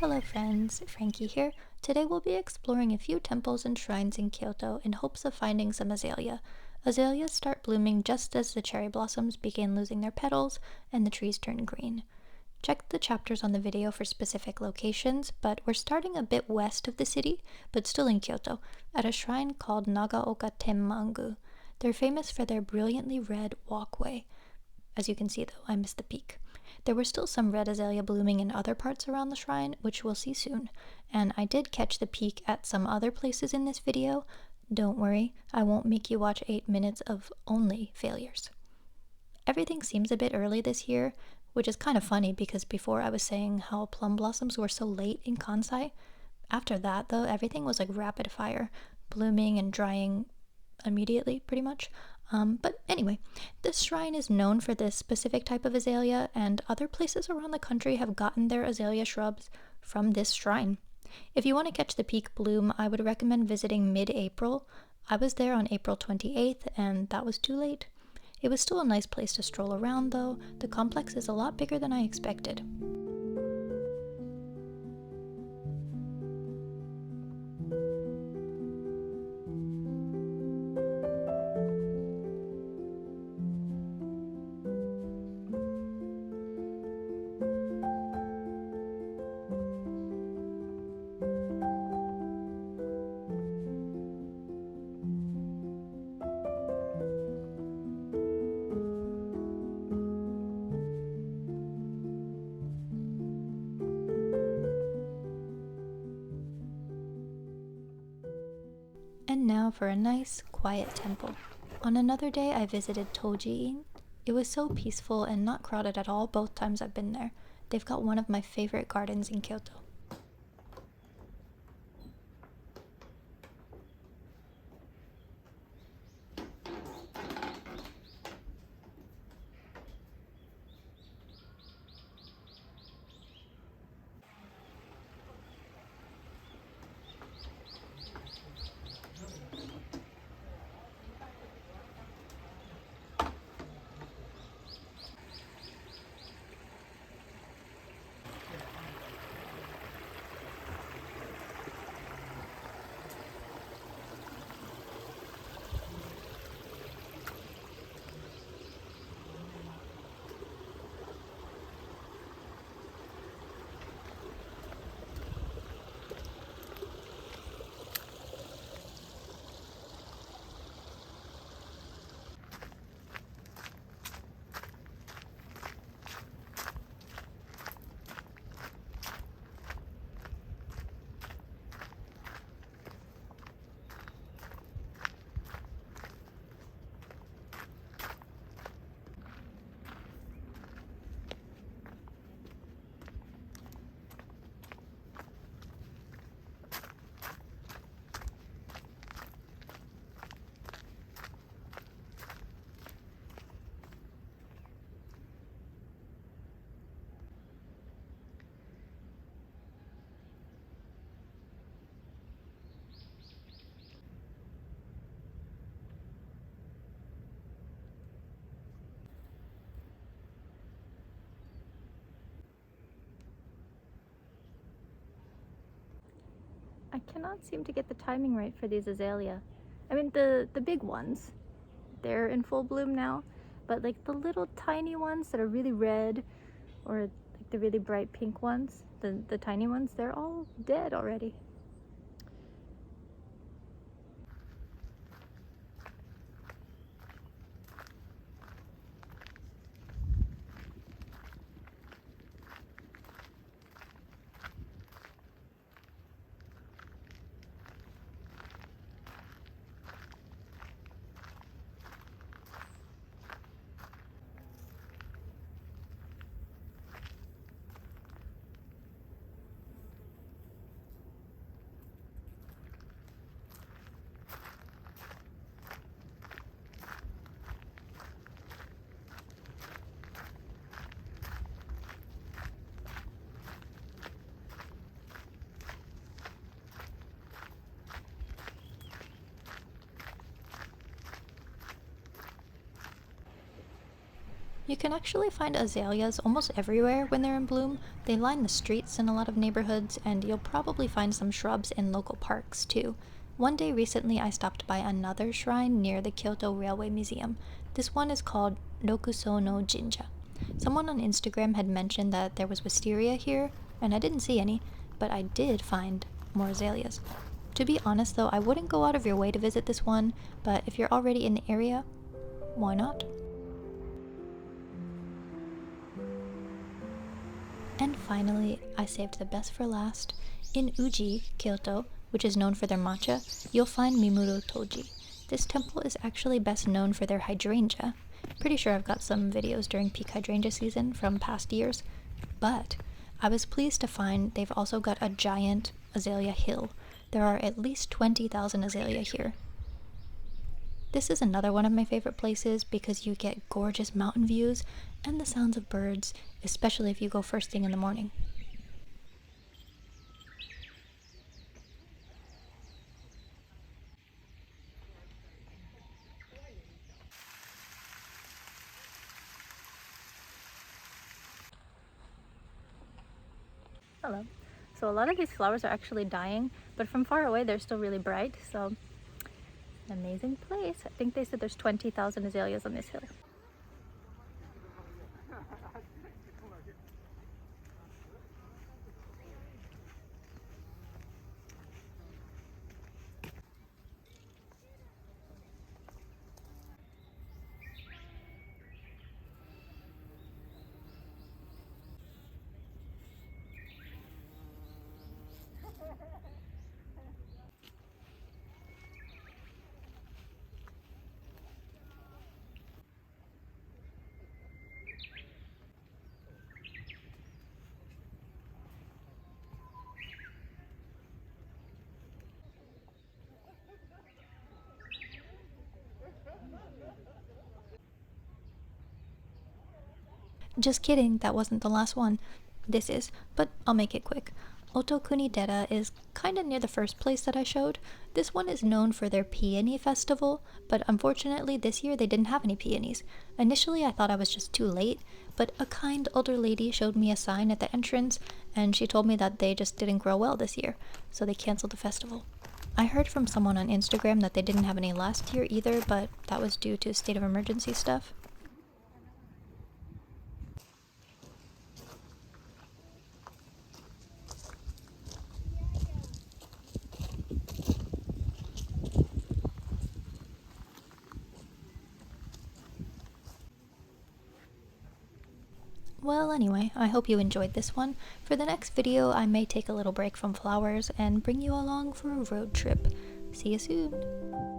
Hello friends, Frankie here. Today we'll be exploring a few temples and shrines in Kyoto in hopes of finding some azalea. Azaleas start blooming just as the cherry blossoms begin losing their petals and the trees turn green. Check the chapters on the video for specific locations, but we're starting a bit west of the city, but still in Kyoto, at a shrine called Nagaoka Tenmangu. They're famous for their brilliantly red walkway. As you can see though, I missed the peak. There were still some red azalea blooming in other parts around the shrine, which we'll see soon, and I did catch the peak at some other places in this video. Don't worry, I won't make you watch 8 minutes of only failures. Everything seems a bit early this year, which is kind of funny because before I was saying how plum blossoms were so late in Kansai. After that though, everything was like rapid fire, blooming and drying immediately pretty much. But anyway, this shrine is known for this specific type of azalea, and other places around the country have gotten their azalea shrubs from this shrine. If you want to catch the peak bloom, I would recommend visiting mid-April. I was there on April 28th, and that was too late. It was still a nice place to stroll around though. The complex is a lot bigger than I expected. And now for a nice, quiet temple. On another day, I visited Toji-in. It was so peaceful and not crowded at all both times I've been there. They've got one of my favorite gardens in Kyoto. I cannot seem to get the timing right for these azalea. I mean, the big ones, they're in full bloom now, but like the little tiny ones that are really red, or like the really bright pink ones, the tiny ones, they're all dead already. You can actually find azaleas almost everywhere when they're in bloom. They line the streets in a lot of neighborhoods, and you'll probably find some shrubs in local parks too. One day recently I stopped by another shrine near the Kyoto Railway Museum. This one is called Rokusonno Jinja. Someone on Instagram had mentioned that there was wisteria here, and I didn't see any, but I did find more azaleas. To be honest though, I wouldn't go out of your way to visit this one, but if you're already in the area, why not? And finally, I saved the best for last. In Uji, Kyoto, which is known for their matcha, you'll find mimuroto-ji. This temple is actually best known for their hydrangea. Pretty sure I've got some videos during peak hydrangea season from past years, but I was pleased to find they've also got a giant azalea hill. There are at least 20,000 azalea here. This is another one of my favorite places because you get gorgeous mountain views and the sounds of birds, especially if you go first thing in the morning. Hello. So a lot of these flowers are actually dying, but from far away they're still really bright, so amazing place. I think they said there's 20,000 azaleas on this hill. Just kidding, that wasn't the last one. This is, but I'll make it quick. Otokunidera is kinda near the first place that I showed. This one is known for their peony festival, but unfortunately this year they didn't have any peonies. Initially I thought I was just too late, but a kind older lady showed me a sign at the entrance, and she told me that they just didn't grow well this year, so they canceled the festival. I heard from someone on Instagram that they didn't have any last year either, but that was due to state of emergency stuff. Well, anyway, I hope you enjoyed this one. For the next video, I may take a little break from flowers and bring you along for a road trip. See you soon!